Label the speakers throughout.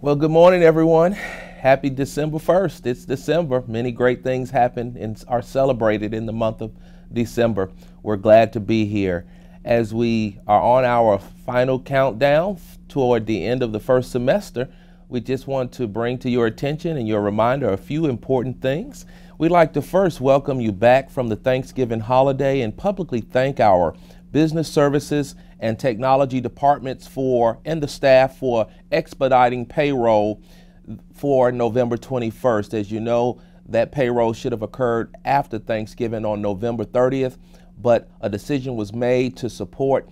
Speaker 1: Well, good morning, everyone. Happy December 1st. It's December. Many great things happen and are celebrated in the month of December. We're glad to be here as we are on our final countdown toward the end of the first semester. We just want to bring to your attention and your reminder a few important things. We'd like to first welcome you back from the Thanksgiving holiday and publicly thank our business services and technology departments and the staff for expediting payroll for November 21st. As you know, that payroll should have occurred after Thanksgiving on November 30th, but a decision was made to support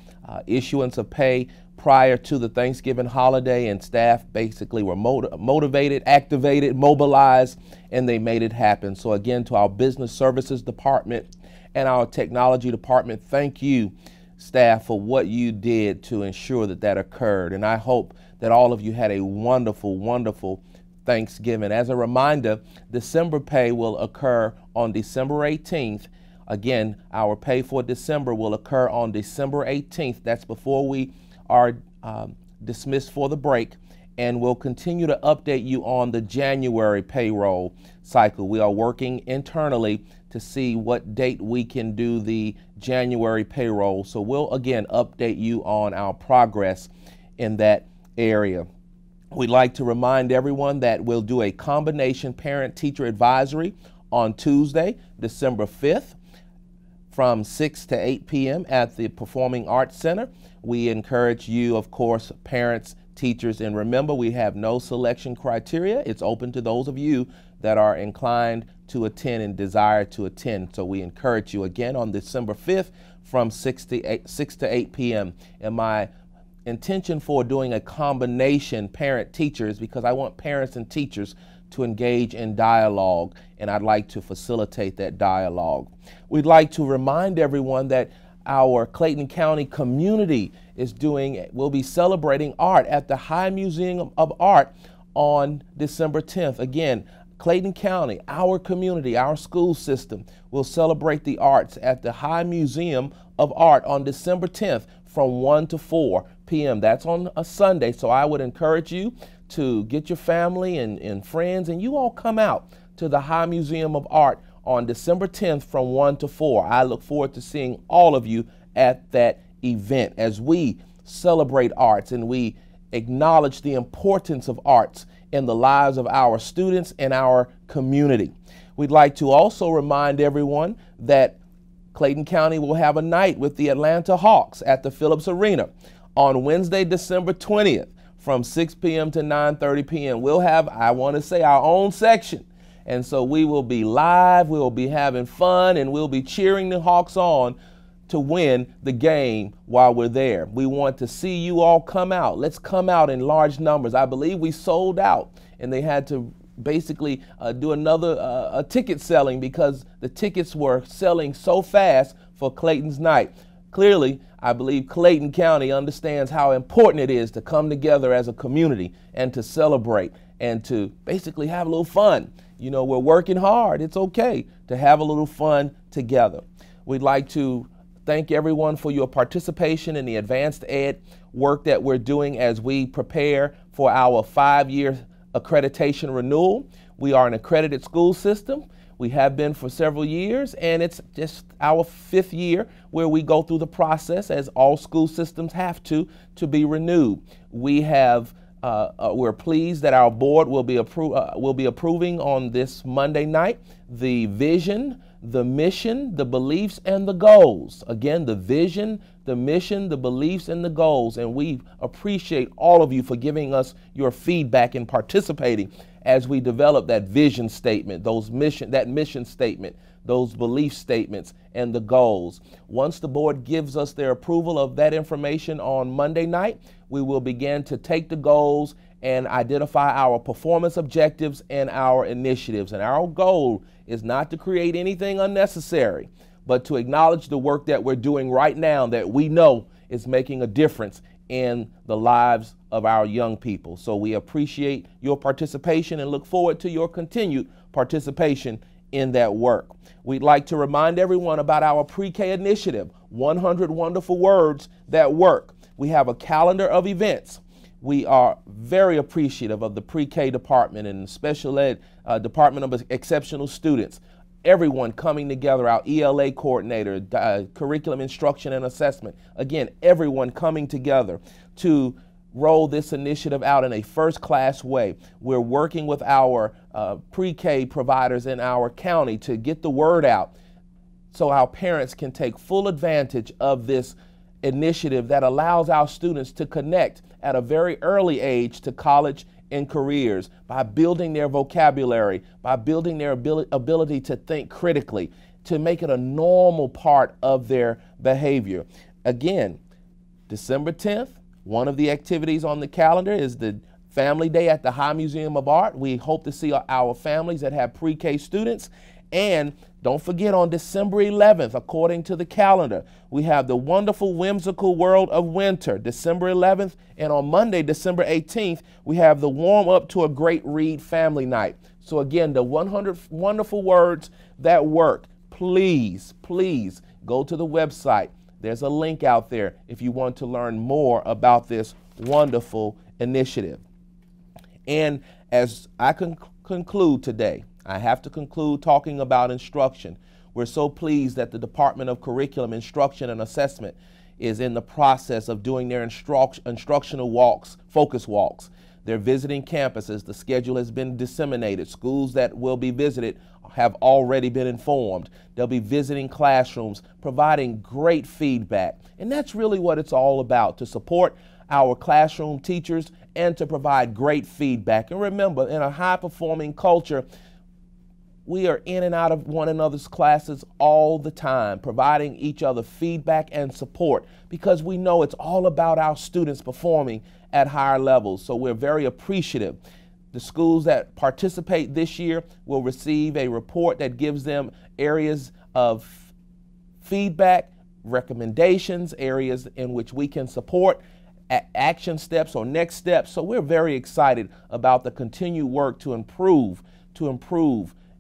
Speaker 1: issuance of pay prior to the Thanksgiving holiday, and staff basically were motivated, activated, mobilized, and they made it happen. So again, to our business services department and our technology department, thank you, staff, for what you did to ensure that that occurred. And I hope that all of you had a wonderful, wonderful Thanksgiving. As a reminder, December pay will occur on December 18th. Again, our pay for December will occur on December 18th. That's before we are dismissed for the break, and we'll continue to update you on the January payroll cycle. We are working internally to see what date we can do the January payroll. So we'll again update you on our progress in that area. We'd like to remind everyone that we'll do a combination parent-teacher advisory on Tuesday, December 5th, from 6 to 8 p.m. at the Performing Arts Center. We encourage you, of course, parents, teachers, and remember, we have no selection criteria. It's open to those of you that are inclined to attend and desire to attend. So we encourage you again on December 5th from 6 to 8 p.m. And my intention for doing a combination parent-teacher is because I want parents and teachers to engage in dialogue, and I'd like to facilitate that dialogue. We'd like to remind everyone that our Clayton County community will be celebrating art at the High Museum of Art on December 10th. Again, Clayton County, our community, our school system will celebrate the arts at the High Museum of Art on December 10th from 1 to 4 p.m. That's on a Sunday, so I would encourage you to get your family and friends, and you all come out to the High Museum of Art on December 10th from 1 to 4. I look forward to seeing all of you at that event as we celebrate arts and we acknowledge the importance of arts in the lives of our students and our community. We'd like to also remind everyone that Clayton County will have a night with the Atlanta Hawks at the Phillips Arena on Wednesday, December 20th from 6 p.m. to 9:30 p.m. We'll have, I want to say, our own section. And so we will be live, we will be having fun, and we'll be cheering the Hawks on to win the game while we're there. We want to see you all come out. Let's come out in large numbers. I believe we sold out, and they had to basically do another ticket selling because the tickets were selling so fast for Clayton's night. Clearly, I believe Clayton County understands how important it is to come together as a community and to celebrate and to basically have a little fun. You know, we're working hard. It's okay to have a little fun together. We'd like to thank everyone for your participation in the advanced ed work that we're doing as we prepare for our 5-year accreditation renewal. We are an accredited school system. We have been for several years, and it's just our 5th year where we go through the process, as all school systems have to be renewed. We're pleased that our board will be approving on this Monday night the vision, the mission, the beliefs, and the goals. Again, the vision, the mission, the beliefs, and the goals. And we appreciate all of you for giving us your feedback and participating as we develop that vision statement, that mission statement, those belief statements, and the goals. Once the board gives us their approval of that information on Monday night, we will begin to take the goals and identify our performance objectives and our initiatives. And our goal is not to create anything unnecessary, but to acknowledge the work that we're doing right now that we know is making a difference in the lives of our young people. So we appreciate your participation and look forward to your continued participation in that work. We'd like to remind everyone about our pre-K initiative, 100 Wonderful Words That Work. We have a calendar of events We are very appreciative of the pre-K department and special ed department of exceptional students. Everyone coming together, our ELA coordinator, curriculum instruction and assessment. Again, everyone coming together to roll this initiative out in a first-class way. We're working with our pre-K providers in our county to get the word out so our parents can take full advantage of this initiative that allows our students to connect at a very early age to college and careers by building their vocabulary, by building their ability to think critically, to make it a normal part of their behavior. Again, December 10th, one of the activities on the calendar is the Family Day at the High Museum of Art. We hope to see our families that have pre-K students. And don't forget, on December 11th, according to the calendar, we have the wonderful whimsical world of winter, December 11th. And on Monday, December 18th, we have the warm up to a great read family night. So again, the 100 wonderful words that work. Please, please go to the website. There's a link out there if you want to learn more about this wonderful initiative. And as I conclude today, I have to conclude talking about instruction. We're so pleased that the Department of Curriculum, Instruction, and Assessment is in the process of doing their instructional walks, focus walks. They're visiting campuses. The schedule has been disseminated. Schools that will be visited have already been informed. They'll be visiting classrooms, providing great feedback. And that's really what it's all about, to support our classroom teachers and to provide great feedback. And remember, in a high-performing culture, we are in and out of one another's classes all the time, providing each other feedback and support, because we know it's all about our students performing at higher levels. So we're very appreciative. The schools that participate this year will receive a report that gives them areas of feedback, recommendations, areas in which we can support, action steps or next steps. So we're very excited about the continued work to improve,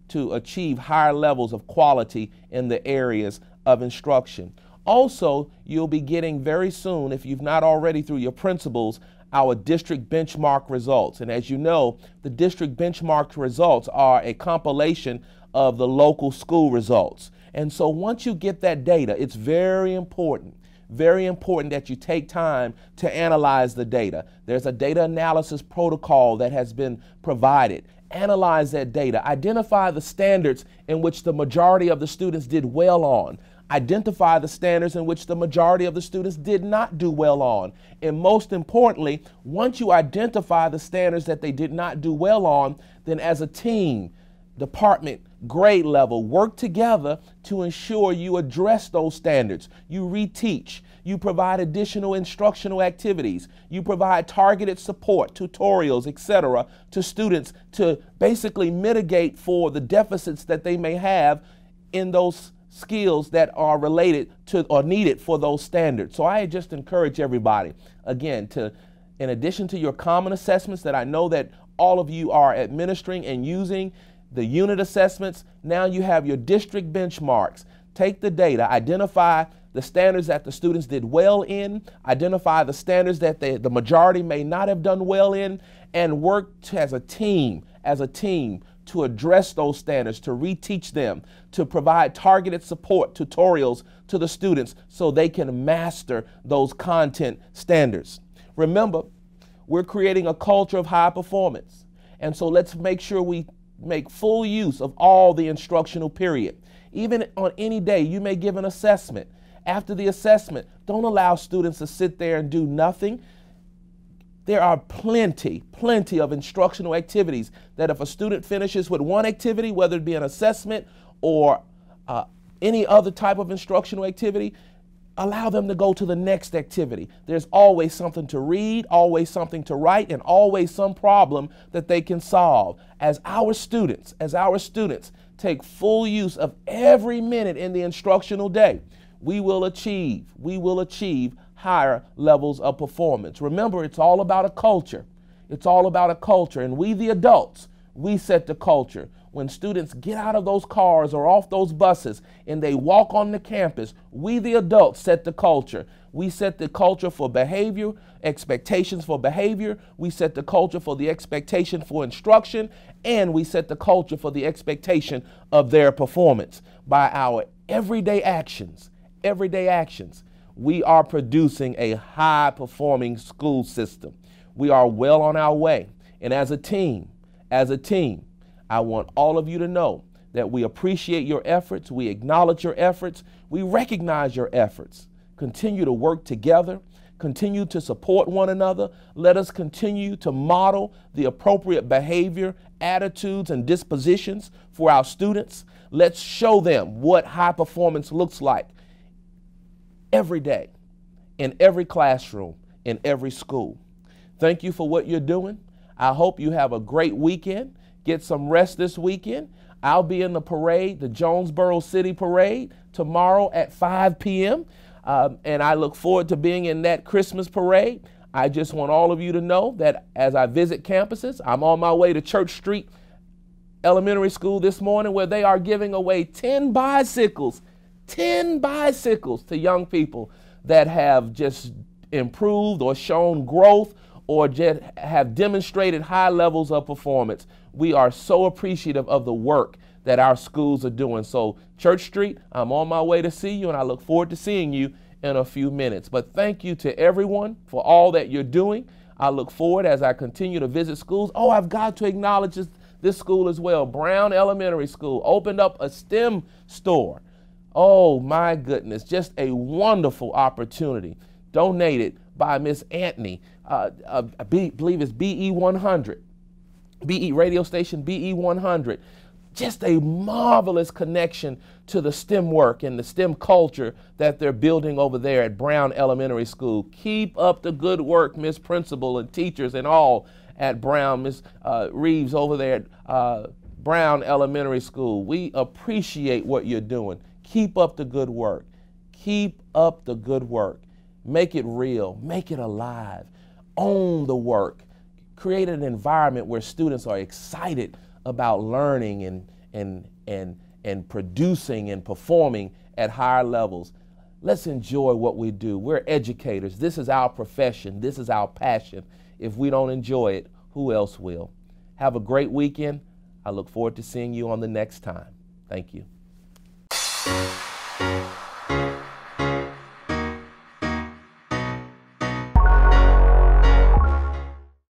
Speaker 1: to achieve higher levels of quality in the areas of instruction. Also, you'll be getting very soon, if you've not already through your principals, our district benchmark results. And as you know, the district benchmark results are a compilation of the local school results. And so once you get that data, it's very important that you take time to analyze the data. There's a data analysis protocol that has been provided. Analyze that data. Identify the standards in which the majority of the students did well on. Identify the standards in which the majority of the students did not do well on. And most importantly, once you identify the standards that they did not do well on, then as a team, department, grade level, work together to ensure you address those standards. You reteach. You provide additional instructional activities. You provide targeted support, tutorials, etc. to students to basically mitigate for the deficits that they may have in those skills that are related to or needed for those standards. So I just encourage everybody, again, to, in addition to your common assessments that I know that all of you are administering and using, the unit assessments, now you have your district benchmarks. Take the data, identify the standards that the students did well in, identify the standards that the majority may not have done well in, and work as a team to address those standards, to reteach them, to provide targeted support, tutorials to the students so they can master those content standards. Remember, we're creating a culture of high performance. And so let's make sure we make full use of all the instructional period. Even on any day, you may give an assessment. After the assessment, don't allow students to sit there and do nothing. There are plenty of instructional activities that if a student finishes with one activity, whether it be an assessment or any other type of instructional activity, allow them to go to the next activity. There's always something to read, always something to write, and always some problem that they can solve. As our students take full use of every minute in the instructional day, we will achieve higher levels of performance. Remember, it's all about a culture. It's all about a culture, and we, the adults, we set the culture. when students get out of those cars or off those buses and they walk on the campus, we the adults set the culture. We set the culture for behavior, expectations for behavior. We set the culture for the expectation for instruction, and we set the culture for the expectation of their performance. By our everyday actions, we are producing a high-performing school system. We are well on our way. And as a team, I want all of you to know that we appreciate your efforts, we acknowledge your efforts, we recognize your efforts. Continue to work together, continue to support one another. Let us continue to model the appropriate behavior, attitudes, and dispositions for our students. Let's show them what high performance looks like every day, in every classroom, in every school. Thank you for what you're doing. I hope you have a great weekend. Get some rest this weekend. I'll be in the parade, the Jonesboro City Parade, tomorrow at 5 p.m. And I look forward to being in that Christmas parade. I just want all of you to know that as I visit campuses, I'm on my way to Church Street Elementary School this morning, where they are giving away 10 bicycles to young people that have just improved or shown growth or just have demonstrated high levels of performance. We are so appreciative of the work that our schools are doing. So Church Street, I'm on my way to see you, and I look forward to seeing you in a few minutes. But thank you to everyone for all that you're doing. I look forward as I continue to visit schools. Oh, I've got to acknowledge this school as well. Brown Elementary School opened up a STEM store. Oh my goodness, just a wonderful opportunity. Donated by Miss Anthony, I believe it's BE 100, BE radio station BE 100. Just a marvelous connection to the STEM work and the STEM culture that they're building over there at Brown Elementary School. Keep up the good work, Miss Principal and teachers and all at Brown, Miss Reeves over there at Brown Elementary School. We appreciate what you're doing. Keep up the good work. Keep up the good work. Make it real. Make it alive. Own the work. Create an environment where students are excited about learning and producing and performing at higher levels. Let's enjoy what we do. We're educators. This is our profession. This is our passion. If we don't enjoy it, who else will? Have a great weekend. I look forward to seeing you on the next time. Thank you.